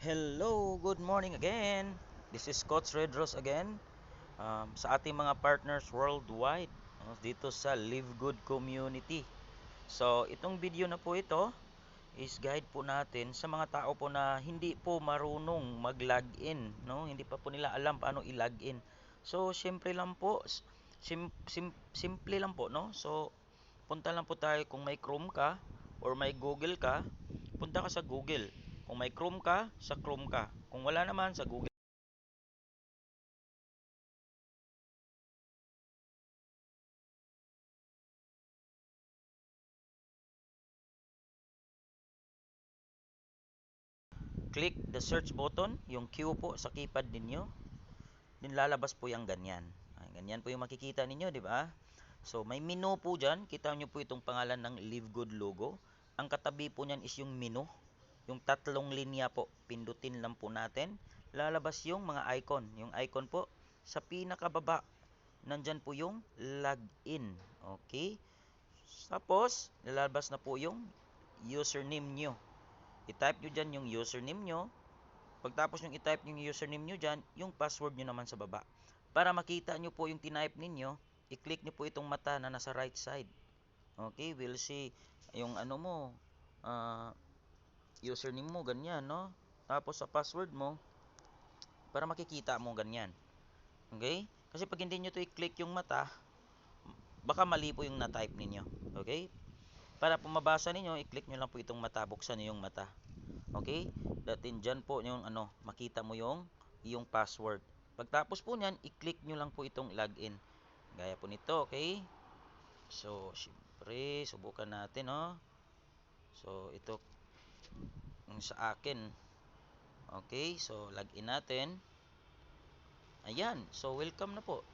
Hello, good morning again. This is Coach Redros again sa ating mga partners worldwide dito sa Live Good Community. So, itong video na po ito is guide po natin sa mga tao po na hindi po marunong mag-login, no? Hindi pa po nila alam paano i-login. So, syempre lang po, simple lang po, no? So, punta lang po tayo kung may Chrome ka or may Google ka, punta ka sa Google. Kung may Chrome ka, sa Chrome ka. Kung wala naman, sa Google. Click the search button, yung Q po sa keypad ninyo. Din lalabas po yung ganyan. Ganyan po yung makikita ninyo, di ba? So, may menu po dyan. Kita nyo po itong pangalan ng Live Good logo. Ang katabi po niyan is yung menu. Yung tatlong linya po. Pindutin lang po natin. Lalabas yung mga icon. Yung icon po, sa pinakababa, nandyan po yung login. Okay? Tapos, lalabas na po yung username nyo. I-type nyo dyan yung username nyo. Pagtapos nyo i-type yung username nyo dyan, yung password nyo naman sa baba. Para makita nyo po yung tinype ninyo, i-click nyo po itong mata na nasa right side. Okay, we'll see yung ano mo, uh, username mo, ganyan, no? Tapos sa password mo, para makikita mo ganyan. Okay? Kasi pag hindi nyo to i-click yung mata, baka mali po yung na-type ninyo. Okay? Para po mabasa ninyo, i-click nyo lang po itong mata, buksan nyo yung mata. Okay? Datin dyan po yung ano, makita mo yung password. Pagtapos po niyan, i-click nyo lang po itong login. Gaya po nito, okay? So, syempre, subukan natin, no? So, ito yung sa akin. Okay, so login natin. Ayan, so welcome na po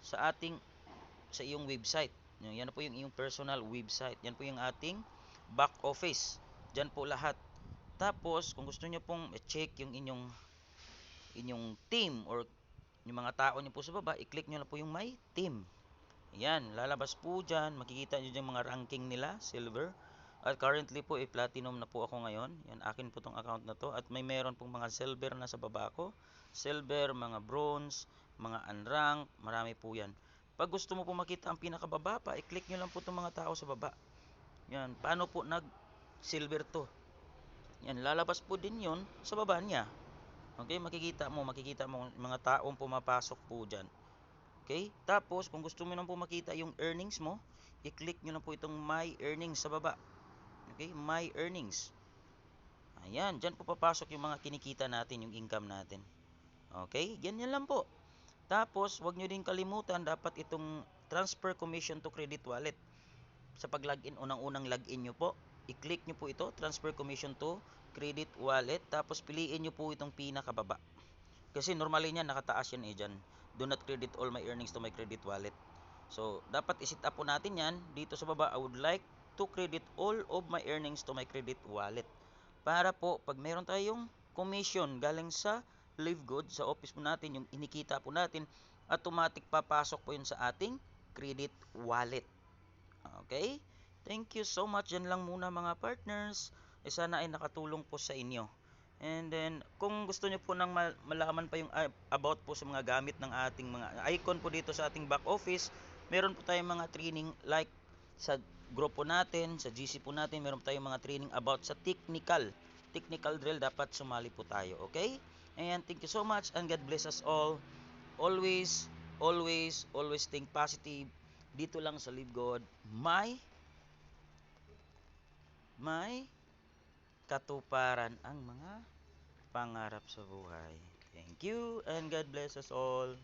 sa sa iyong website. Yan po yung iyong personal website. Yan po yung ating back office. Diyan po lahat. Tapos, kung gusto niyo pong check yung inyong team or yung mga tao niyo po sa baba, i-click niyo lang po yung my team. Yan, lalabas po dyan. Makikita niyo yung mga ranking nila, silver. At currently po, platinum na po ako ngayon. Yan, akin po tong account na to. At may meron pong mga silver na sa baba ko. Silver, mga bronze, mga unrank, marami po yan. Pag gusto mo po makita ang pinakababa pa, i-click nyo lang po itong mga tao sa baba. Yan, paano po nag-silver to? Yan, lalabas po din yon sa baba niya. Okay, makikita mo mga taong pumapasok po dyan. Okay, tapos kung gusto mo nang po makita yung earnings mo, i-click nyo lang po itong my earnings sa baba. Okay, my earnings. Ayan, dyan po papasok yung mga kinikita natin, yung income natin. Okay, ganyan lang po. Tapos, wag nyo din kalimutan, dapat itong transfer commission to credit wallet. Sa pag-login, unang-unang login nyo po, i-click nyo po ito, transfer commission to credit wallet. Tapos, piliin nyo po itong pinakababa. Kasi normally niyan, nakataas yan dyan. Do not credit all my earnings to my credit wallet. So, dapat isit up po natin yan. Dito sa baba, I would like to credit all of my earnings to my credit wallet. Para po, pag meron tayong commission galing sa Live Good, sa office po natin, yung inikita po natin, automatic papasok po yun sa ating credit wallet. Okay? Thank you so much. Yan lang muna mga partners. Sana ay nakatulong po sa inyo. And then, kung gusto nyo po nang malaman pa yung about po sa mga gamit ng ating mga icon po dito sa ating back office, meron po tayong mga training like sa grupo natin, sa GC po natin, meron po tayong mga training about sa technical drill. Dapat sumali po tayo, okay? And thank you so much and God bless us all. Always, always think positive. Dito lang sa Live God, may katuparan ang mga pangarap sa buhay. Thank you and God bless us all.